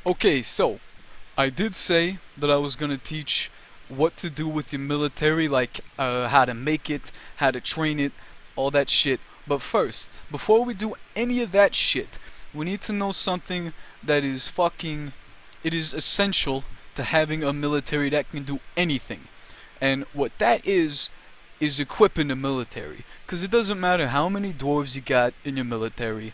Okay, so I did say that I was gonna teach what to do with your military, like how to make it, how to train it, all that shit. But first, before we do any of that shit, we need to know something that is fucking. It is essential to having a military that can do anything. And what that is equipping the military. Because it doesn't matter how many dwarves you got in your military,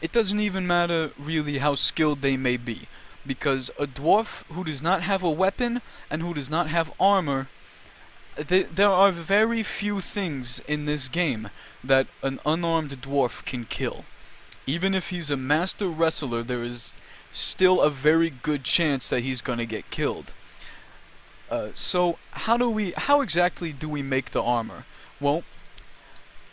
it doesn't even matter really how skilled they may be. Because a dwarf who does not have a weapon and who does not have armor, there are very few things in this game that an unarmed dwarf can kill. Even if he's a master wrestler, there is still a very good chance that he's gonna get killed. So how exactly do we make the armor? Well,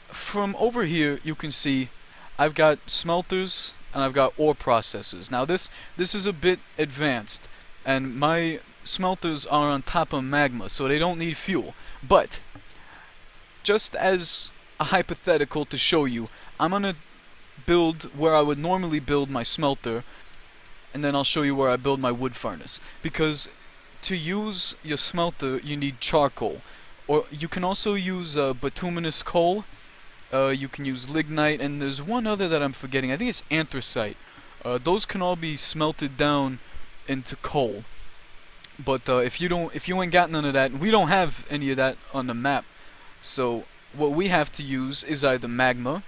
from over here you can see I've got smelters and I've got ore processors. Now this is a bit advanced, and my smelters are on top of magma, so they don't need fuel. But just as a hypothetical to show you, I'm gonna build where I would normally build my smelter, and then I'll show you where I build my wood furnace. Because to use your smelter, you need charcoal, or you can also use bituminous coal. You can use lignite, and there's one other that I'm forgetting. I think it's anthracite. Those can all be smelted down into coal. But if you ain't got none of that, and we don't have any of that on the map, so what we have to use is either magma,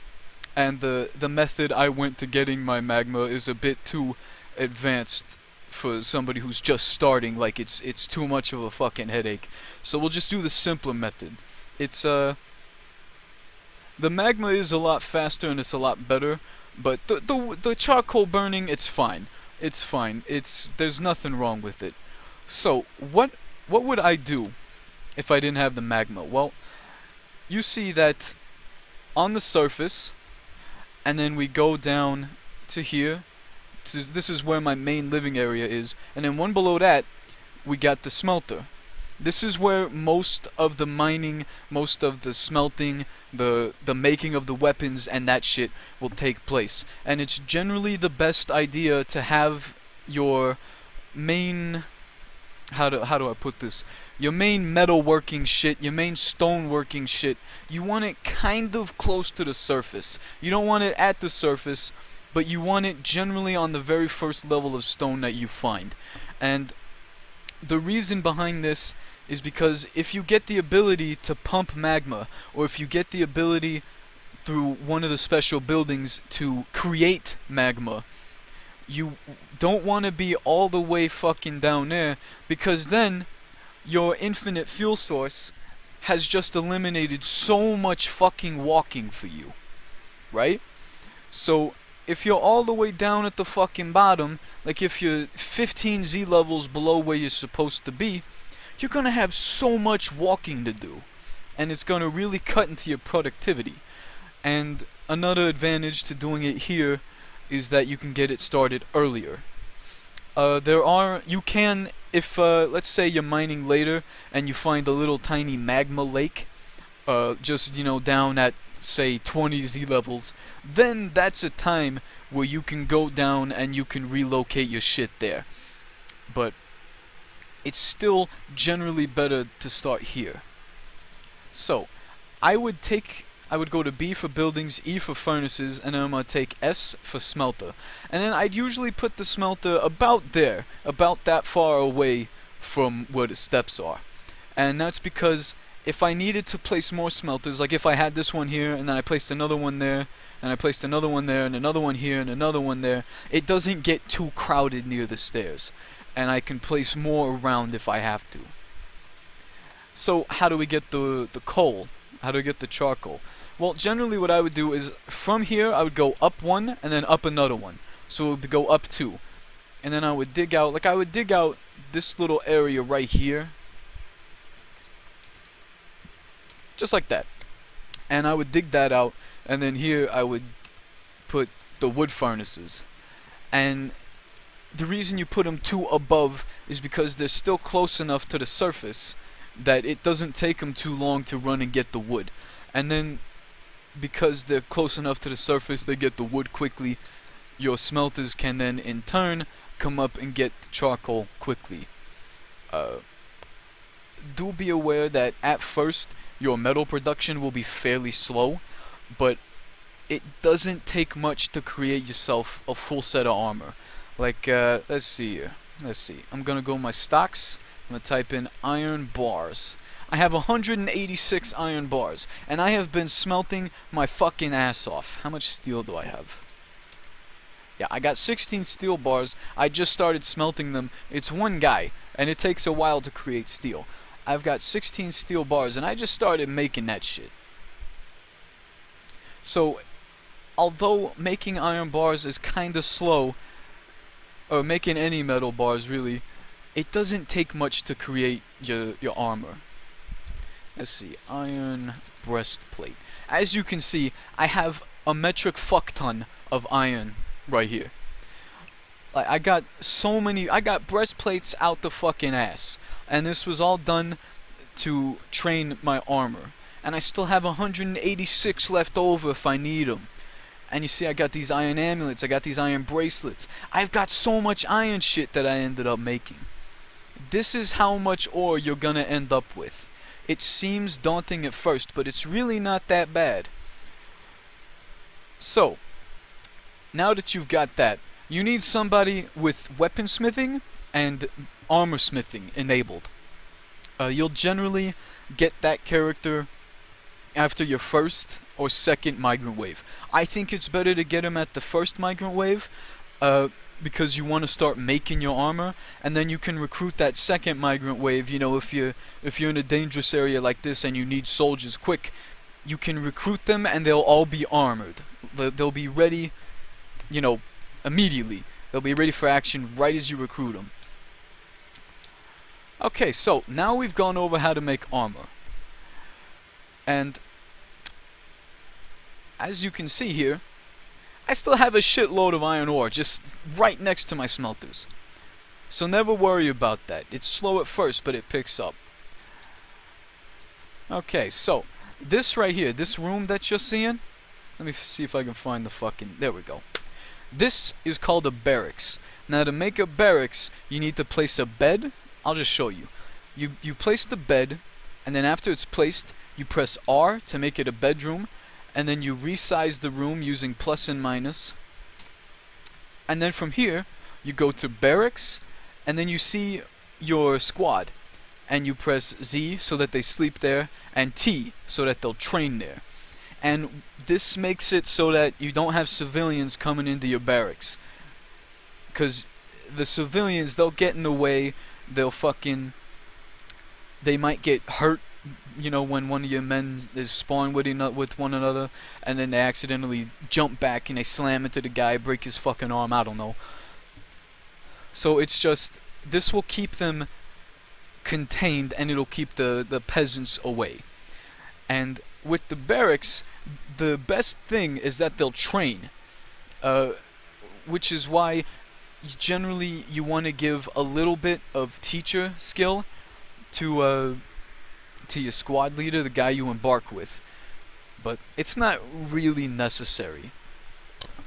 and the method I went to getting my magma is a bit too advanced for somebody who's just starting. Like it's too much of a fucking headache. So we'll just do the simpler method. It's the magma is a lot faster and it's a lot better, but the charcoal burning, it's fine. It's fine. There's nothing wrong with it. So what would I do if I didn't have the magma? Well, you see that on the surface, and then we go down to here. This is where my main living area is, and then one below that we got the smelter. This is where most of the mining, most of the smelting, the making of the weapons and that shit will take place. And it's generally the best idea to have your main, how do I put this? Your main metalworking shit, your main stoneworking shit, you want it kind of close to the surface. You don't want it at the surface, but you want it generally on the very first level of stone that you find. And the reason behind this is because if you get the ability to pump magma, or if you get the ability through one of the special buildings to create magma, you don't want to be all the way fucking down there, because then your infinite fuel source has just eliminated so much fucking walking for you, right? So if you're all the way down at the fucking bottom, like if you're 15 Z levels below where you're supposed to be, you're gonna have so much walking to do, and it's gonna really cut into your productivity. And another advantage to doing it here is that you can get it started earlier. You can, if let's say you're mining later and you find a little tiny magma lake, just down at say 20 Z levels, then that's a time where you can go down and you can relocate your shit there. But it's still generally better to start here. So I would go to B for buildings, E for furnaces, and then I'm going to take S for smelter. And then I'd usually put the smelter about there, about that far away from where the steps are. And that's because if I needed to place more smelters, like if I had this one here, and then I placed another one there, and I placed another one there, and another one here, and another one there, it doesn't get too crowded near the stairs. And I can place more around if I have to. So how do we get the coal? How do we get the charcoal? Well, generally what I would do is from here I would go up one and then up another one. So it would go up two. And then I would dig out, this little area right here. Just like that. And I would dig that out, and then here I would put the wood furnaces. And the reason you put them two above is because they're still close enough to the surface that it doesn't take them too long to run and get the wood. And then because they're close enough to the surface, they get the wood quickly. Your smelters can then in turn come up and get the charcoal quickly. Do be aware that at first your metal production will be fairly slow, but it doesn't take much to create yourself a full set of armor. Like, let's see here. Let's see. I'm gonna go my stocks. I'm gonna type in iron bars. I have 186 iron bars, and I have been smelting my fucking ass off. How much steel do I have? Yeah, I got 16 steel bars. I just started smelting them. It's one guy, and it takes a while to create steel. I've got 16 steel bars, and I just started making that shit. So, although making iron bars is kinda slow, or making any metal bars really, it doesn't take much to create your armor. Let's see, iron breastplate. As you can see, I have a metric fuck ton of iron right here. Like, I got breastplates out the fucking ass, and this was all done to train my armor. And I still have 186 left over if I need them. And you see, I got these iron amulets, I got these iron bracelets. I've got so much iron shit that I ended up making. This is how much ore you're gonna end up with. It seems daunting at first, but it's really not that bad. So, now that you've got that, you need somebody with weaponsmithing and armor smithing enabled. You'll generally get that character after your first or second migrant wave. I think it's better to get him at the first migrant wave, because you want to start making your armor, and then you can recruit that second migrant wave. You know, if you're in a dangerous area like this and you need soldiers quick, you can recruit them and they'll all be armored. They'll be ready, you know, immediately. They'll be ready for action right as you recruit them. Okay, so now we've gone over how to make armor. And as you can see here, I still have a shitload of iron ore just right next to my smelters. So never worry about that. It's slow at first, but it picks up. Okay, so this right here, this room that you're seeing, let me see if I can find the fucking, there we go. This is called a barracks. Now to make a barracks, you need to place a bed. I'll just show you. You place the bed, and then after it's placed, you press R to make it a bedroom, and then you resize the room using plus and minus. And then from here, you go to barracks, and then you see your squad, and you press Z so that they sleep there, and T so that they'll train there. And this makes it so that you don't have civilians coming into your barracks, because the civilians, they'll get in the way. They might get hurt, you know, when one of your men is spawned with one another, and then they accidentally jump back and they slam into the guy, break his fucking arm, I don't know. So it's just, this will keep them contained, and it'll keep the peasants away. And with the barracks, the best thing is that they'll train, which is why generally you want to give a little bit of teacher skill to your squad leader, the guy you embark with, but it's not really necessary.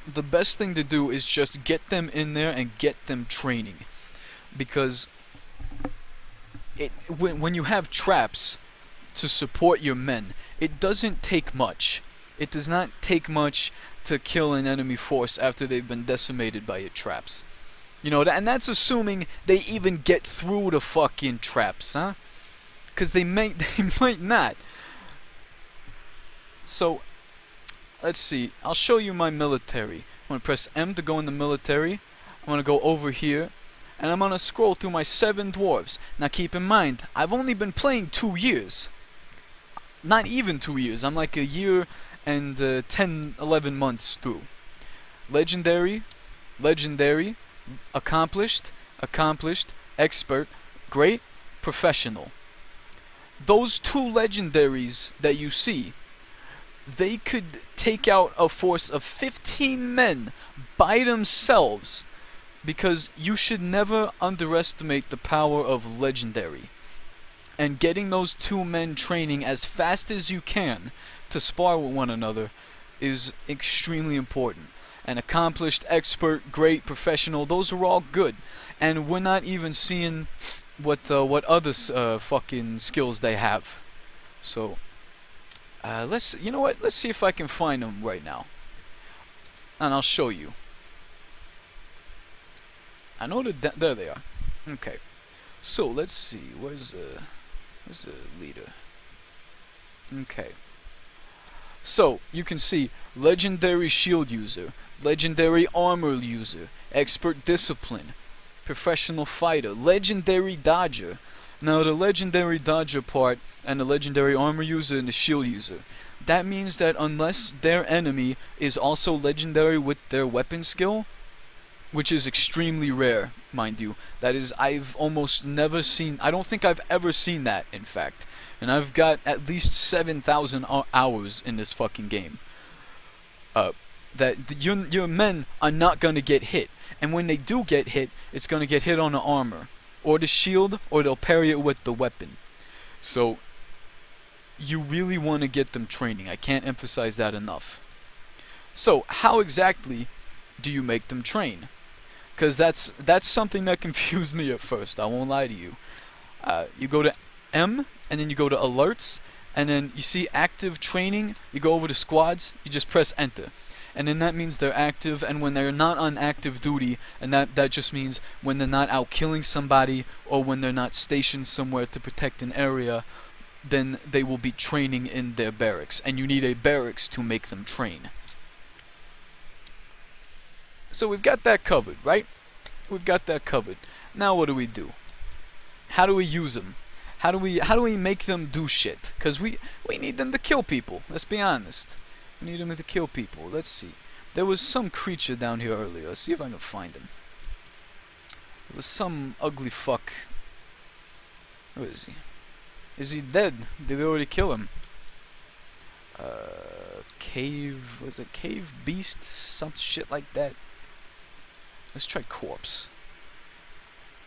The best thing to do is just get them in there and get them training, because when you have traps to support your men, it doesn't take much. It does not take much to kill an enemy force after they've been decimated by your traps. You know, and that's assuming they even get through the fucking traps, huh? Because they might not. So, let's see. I'll show you my military. I'm going to press M to go in the military. I'm going to go over here, and I'm going to scroll through my 7 dwarves. Now keep in mind, I've only been playing 2 years. Not even 2 years. I'm like a year and 10, 11 months through. Legendary, legendary, accomplished, accomplished, expert, great, professional. Those 2 legendaries that you see, they could take out a force of 15 men by themselves, because you should never underestimate the power of legendary. And getting those 2 men training as fast as you can to spar with one another is extremely important. and accomplished, expert, great, professional. Those are all good, and we're not even seeing what other fucking skills they have. So you know what? Let's see if I can find them right now, and I'll show you. I know that there they are. Okay, so let's see. Where's the leader? Okay. So you can see legendary shield user, legendary armor user, expert discipline, professional fighter, legendary dodger. Now the legendary dodger part and the legendary armor user and the shield user, that means that unless their enemy is also legendary with their weapon skill, which is extremely rare, mind you. That is, I've almost never seen, I don't think I've ever seen that, in fact. And I've got at least 7,000 hours in this fucking game. Your men are not gonna get hit. And when they do get hit, it's gonna get hit on the armor, or the shield, or they'll parry it with the weapon. So, you really want to get them training. I can't emphasize that enough. So, how exactly do you make them train? Because that's something that confused me at first, I won't lie to you. You go to M, and then you go to alerts, and then you see active training, you go over to squads, you just press enter. And then that means they're active, and when they're not on active duty, and that just means when they're not out killing somebody, or when they're not stationed somewhere to protect an area, then they will be training in their barracks, and you need a barracks to make them train. So we've got that covered, right? We've got that covered. Now what do we do? How do we use them? How do we make them do shit? Because we need them to kill people. Let's be honest. We need them to kill people. Let's see. There was some creature down here earlier. Let's see if I can find him. There was some ugly fuck. Where is he? Is he dead? Did we already kill him? Cave... Was it cave beast? Some shit like that. Let's try corpse.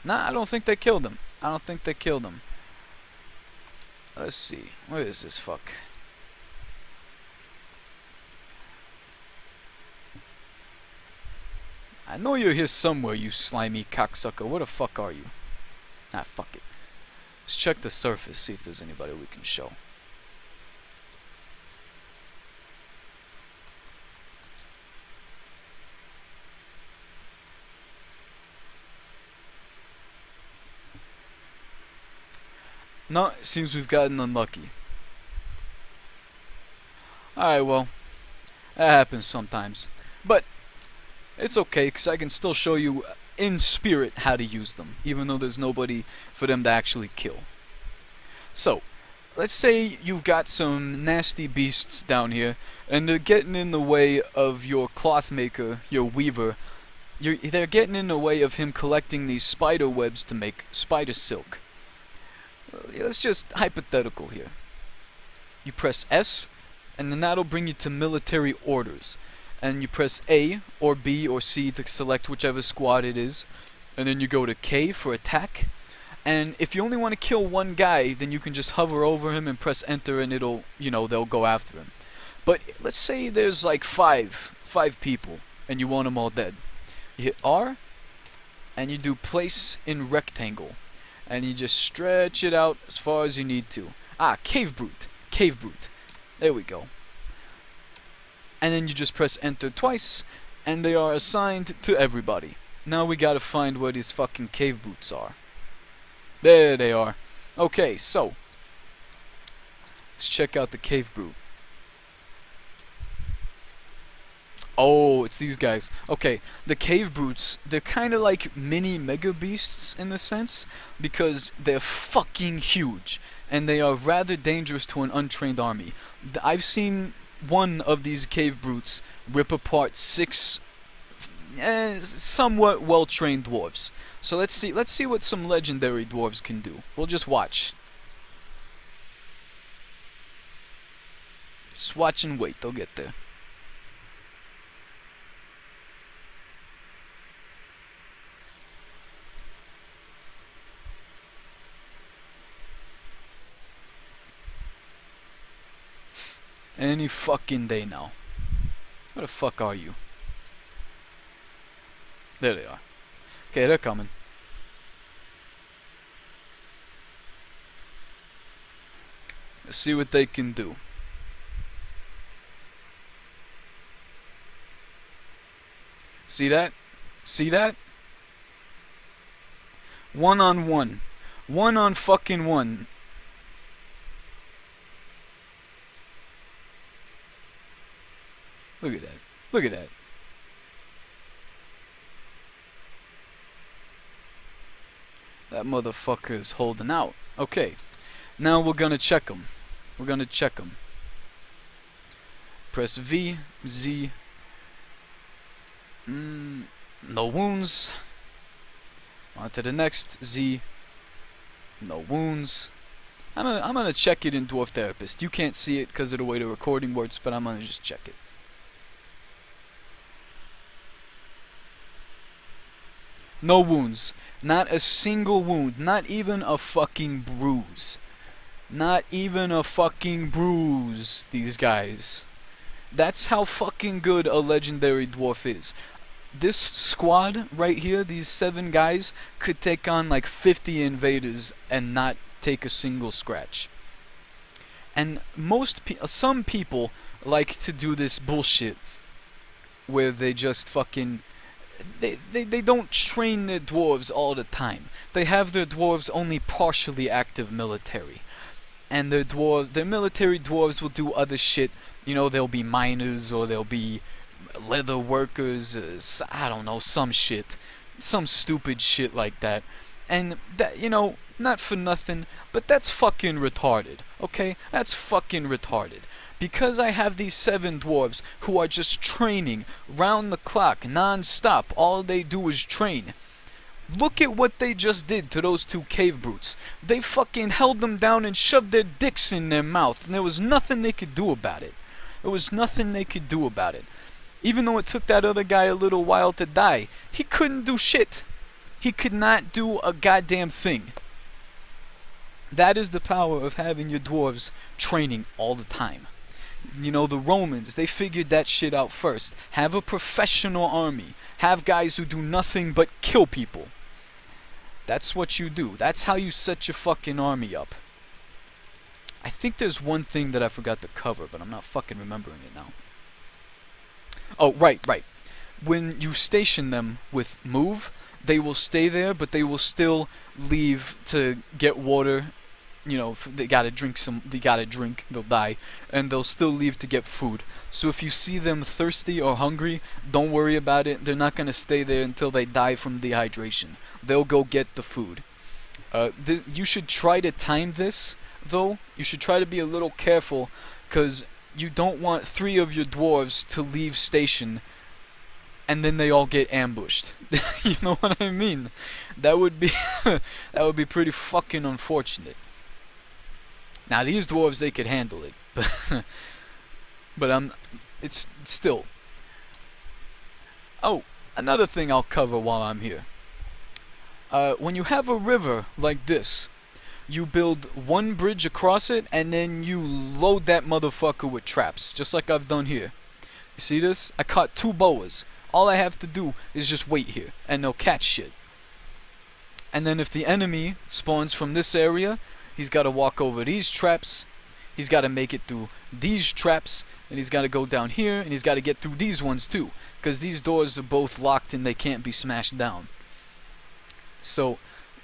Nah, I don't think they killed him. I don't think they killed him. Let's see. Where is this fuck? I know you're here somewhere, you slimy cocksucker. Where the fuck are you? Ah, fuck it. Let's check the surface, see if there's anybody we can show. No, it seems we've gotten unlucky. Alright, well, that happens sometimes. But, it's okay, because I can still show you in spirit how to use them, even though there's nobody for them to actually kill. So, let's say you've got some nasty beasts down here, and they're getting in the way of your cloth maker, your weaver. They're getting in the way of him collecting these spider webs to make spider silk. Let's just hypothetical here. You press S, and then that'll bring you to military orders. And you press A or B or C to select whichever squad it is. And then you go to K for attack. And if you only want to kill one guy, then you can just hover over him and press enter, and it'll, they'll go after him. But let's say there's like five people, and you want them all dead. You hit R, and you do place in rectangle. And you just stretch it out as far as you need to. Ah, cave brute. Cave brute. There we go. And then you just press enter twice, and they are assigned to everybody. Now we gotta find where these fucking cave brutes are. There they are. Okay, so let's check out the cave brute. Oh, it's these guys. Okay, the cave brutes, they're kind of like mini mega beasts in a sense, because they're fucking huge, and they are rather dangerous to an untrained army. I've seen one of these cave brutes rip apart 6 somewhat well-trained dwarves. So let's see what some legendary dwarves can do. We'll just watch. Just watch and wait, they'll get there. Any fucking day now. Where the fuck are you? There they are. Okay, they're coming. Let's see what they can do. See that? See that? 1-on-1. 1-on-fucking-1. Look at that. Look at that. That motherfucker is holding out. Okay. Now we're gonna check him. We're gonna check him. Press V, Z. No wounds. On to the next, Z. No wounds. I'm gonna check it in Dwarf Therapist. You can't see it because of the way the recording works, but I'm gonna just check it. No wounds. Not a single wound. Not even a fucking bruise. Not even a fucking bruise, these guys. That's how fucking good a legendary dwarf is. This squad right here, these 7 guys, could take on like 50 invaders and not take a single scratch. And some people like to do this bullshit where they just fucking they don't train their dwarves all the time. They have their dwarves only partially active military. And their military dwarves will do other shit. You know, they'll be miners or they'll be leather workers, I don't know, some shit. Some stupid shit like that. And that, you know, not for nothing, but that's fucking retarded, okay? That's fucking retarded. Because I have these 7 dwarves who are just training round the clock, non-stop, all they do is train. Look at what they just did to those 2 cave brutes. They fucking held them down and shoved their dicks in their mouth, and there was nothing they could do about it. There was nothing they could do about it. Even though it took that other guy a little while to die, he couldn't do shit. He could not do a goddamn thing. That is the power of having your dwarves training all the time. You know, the Romans, they figured that shit out first. Have a professional army. Have guys who do nothing but kill people. That's what you do. That's how you set your fucking army up. I think there's one thing that I forgot to cover, but I'm not fucking remembering it now. Oh, right. When you station them with move, they will stay there, but they will still leave to get water. You know, they gotta drink, they'll die, and they'll still leave to get food. So if you see them thirsty or hungry, don't worry about it. They're not gonna stay there until they die from dehydration. They'll go get the food. You should try to time this, though. You should try to be a little careful, because you don't want 3 of your dwarves to leave station and then they all get ambushed. You know what I mean? That would be that would be pretty fucking unfortunate. Now these dwarves, they could handle it, but it's still. Oh, another thing I'll cover while I'm here. When you have a river like this, you build 1 bridge across it, and then you load that motherfucker with traps, just like I've done here. You see this? I caught 2 boas. All I have to do is just wait here, and they'll catch shit. And then if the enemy spawns from this area, he's got to walk over these traps, he's got to make it through these traps, and he's got to go down here, and he's got to get through these ones too, because these doors are both locked and they can't be smashed down. So,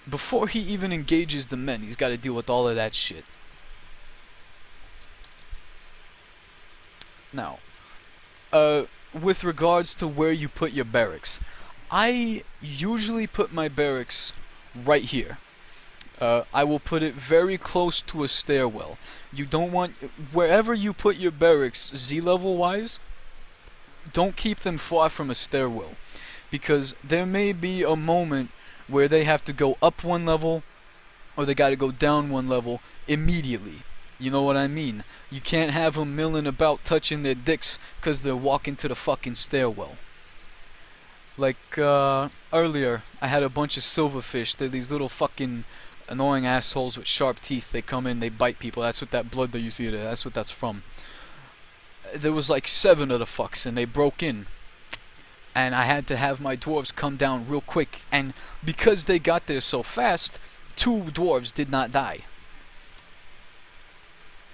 before he even engages the men, he's got to deal with all of that shit. Now, with regards to where you put your barracks, I usually put my barracks right here. I will put it very close to a stairwell. You don't want, wherever you put your barracks Z level wise, don't keep them far from a stairwell, because there may be a moment where they have to go up 1 level or they got to go down 1 level immediately. You know what I mean? You can't have them milling about touching their dicks because they're walking to the fucking stairwell. Like earlier, I had a bunch of silverfish. They're these little fucking annoying assholes with sharp teeth. They come in, they bite people. That's what that blood that you see there, that's what that's from. There was like 7 of the fucks, and they broke in. and I had to have my dwarves come down real quick. And because they got there so fast, 2 dwarves did not die.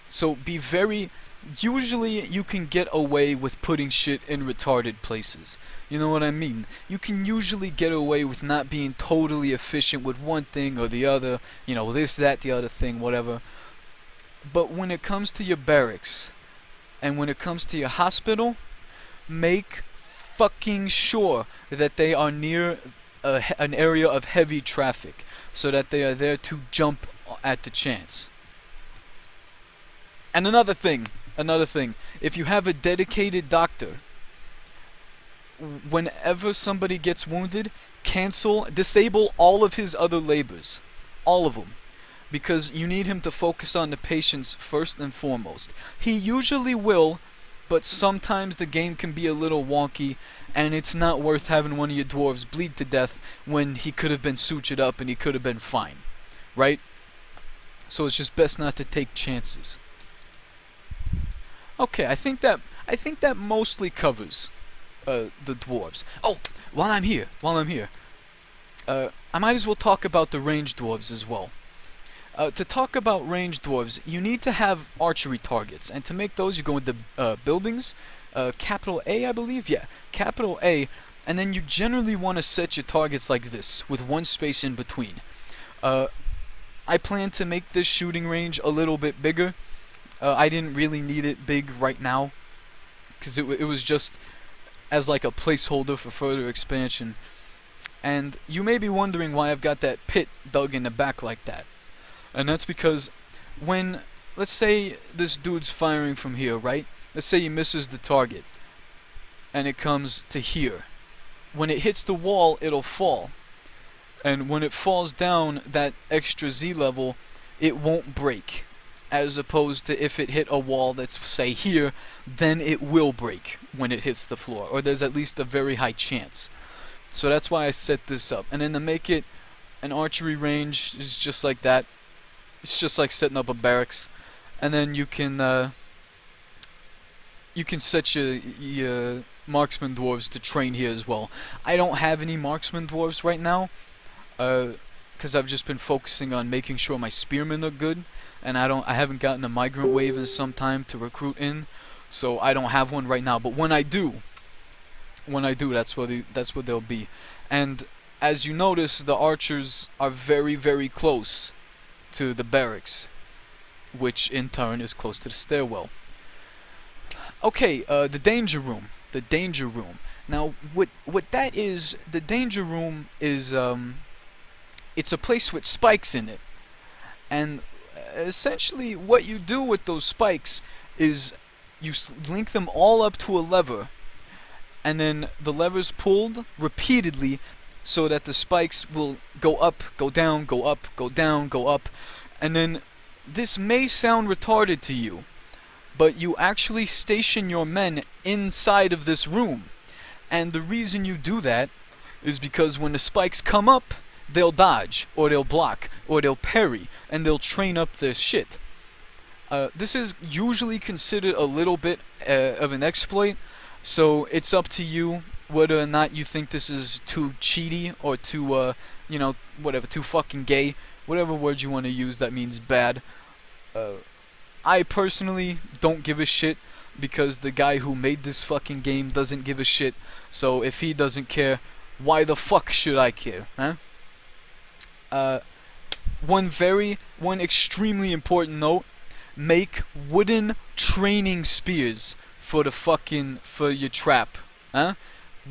So be very... Usually you can get away with putting shit in retarded places. You know what I mean? You can usually get away with not being totally efficient with one thing or the other. You know, this, that, the other thing, whatever. But when it comes to your barracks, and when it comes to your hospital, make fucking sure that they are near an area of heavy traffic, so that they are there to jump at the chance. And another thing, if you have a dedicated doctor, whenever somebody gets wounded, disable all of his other labors. All of them. Because you need him to focus on the patients first and foremost. He usually will, but sometimes the game can be a little wonky, and it's not worth having one of your dwarves bleed to death when he could have been sutured up and he could have been fine. Right? So it's just best not to take chances. Okay, I think that mostly covers the dwarves. Oh, while I'm here, I might as well talk about the ranged dwarves as well. To talk about ranged dwarves, you need to have archery targets, and to make those, you go into buildings, capital A, I believe, yeah, capital A, and then you generally want to set your targets like this, with one space in between. I plan to make this shooting range a little bit bigger. I didn't really need it big right now, because it was just as like a placeholder for further expansion. And you may be wondering why I've got that pit dug in the back like that. And that's because when, let's say this dude's firing from here, right? Let's say he misses the target, and it comes to here. When it hits the wall, it'll fall. And when it falls down that extra Z level, it won't break. As opposed to if it hit a wall that's, say, here, then it will break when it hits the floor. Or there's at least a very high chance. So that's why I set this up. And then to make it an archery range, is just like that. It's just like setting up a barracks. And then you can set your marksman dwarves to train here as well. I don't have any marksman dwarves right now, because I've just been focusing on making sure my spearmen look good. And I haven't gotten a migrant wave in some time to recruit in, so I don't have one right now. But when I do, that's what they'll be. And as you notice, the archers are very, very close to the barracks, which in turn is close to the stairwell. Okay, the danger room. Now, what that is, the danger room is it's a place with spikes in it, and essentially what you do with those spikes is you link them all up to a lever, and then the lever's pulled repeatedly so that the spikes will go up, go down, go up, go down, go up. And then this may sound retarded to you, but you actually station your men inside of this room. And the reason you do that is because when the spikes come up, they'll dodge, or they'll block, or they'll parry, and they'll train up their shit. This is usually considered a little bit of an exploit, so it's up to you whether or not you think this is too cheaty, or too, whatever, too fucking gay, whatever word you want to use that means bad. I personally don't give a shit, because the guy who made this fucking game doesn't give a shit, so if he doesn't care, why the fuck should I care, huh? One extremely important note: make wooden training spears for your trap, huh?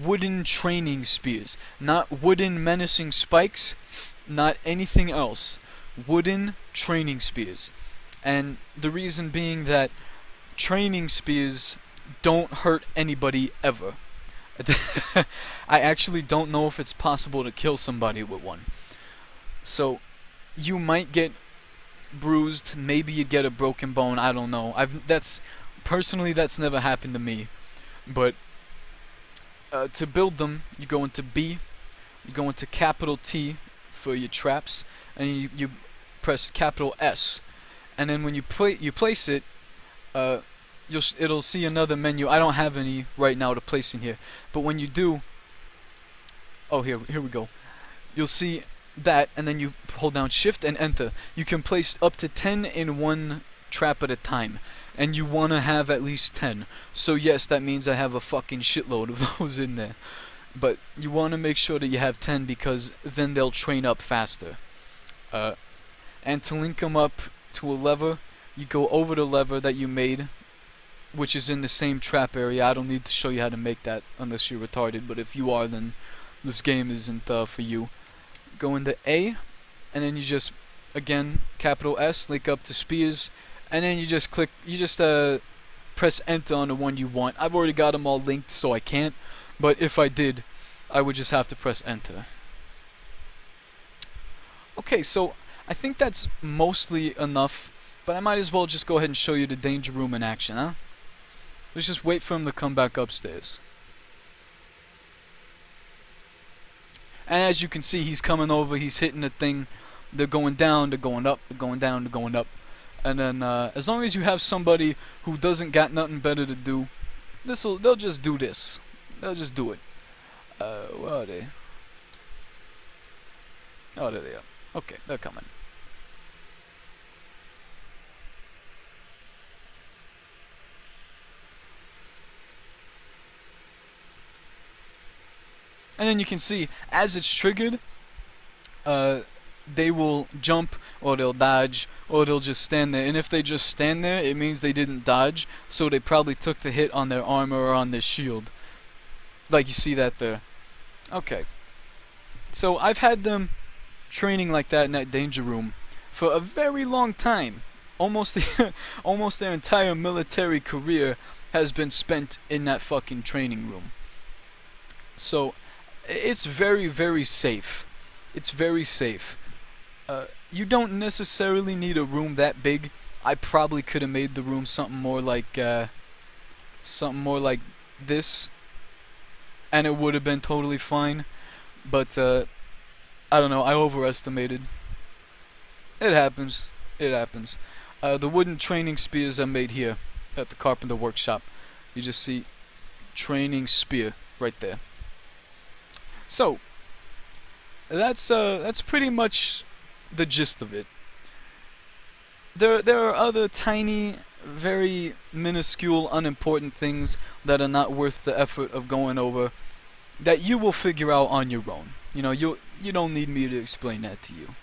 Wooden training spears, not wooden menacing spikes, not anything else. Wooden training spears, and the reason being that training spears don't hurt anybody ever. I actually don't know if it's possible to kill somebody with one. So, you might get bruised, maybe you'd get a broken bone, I don't know. Personally, that's never happened to me. But, to build them, you go into B, you go into capital T for your traps, and you press capital S. And then when you place it, it'll see another menu. I don't have any right now to place in here. But when you do, Oh, here we go. You'll see that, and then you hold down Shift and Enter. You can place up to 10 in one trap at a time, and you want to have at least 10. So yes, that means I have a fucking shitload of those in there. But you want to make sure that you have 10 because then they'll train up faster. And to link them up to a lever, you go over the lever that you made, which is in the same trap area. I don't need to show you how to make that unless you're retarded, but if you are, then this game isn't for you. Go into A, and then you just, again, capital S, link up to spears, and then you just press enter on the one you want. I've already got them all linked, so I can't, but if I did, I would just have to press enter. Okay, so I think that's mostly enough, but I might as well just go ahead and show you the danger room in action, huh? Let's just wait for him to come back upstairs. And as you can see, he's coming over, he's hitting the thing. They're going down, they're going up, they're going down, they're going up. And then as long as you have somebody who doesn't got nothing better to do, they'll just do this. They'll just do it. Where are they? Oh, there they are. Okay, they're coming. And then you can see, as it's triggered, they will jump, or they'll dodge, or they'll just stand there. And if they just stand there, it means they didn't dodge, so they probably took the hit on their armor or on their shield. Like you see that there. Okay. So I've had them training like that in that danger room for a very long time. Almost their entire military career has been spent in that fucking training room. So it's very, very safe. It's very safe. You don't necessarily need a room that big. I probably could have made the room something more like this, and it would have been totally fine. But I don't know. I overestimated. It happens. It happens. The wooden training spears are made here at the carpenter workshop. You just see training spear right there. So that's pretty much the gist of it. There are other tiny, very minuscule, unimportant things that are not worth the effort of going over that you will figure out on your own. You know, you don't need me to explain that to you.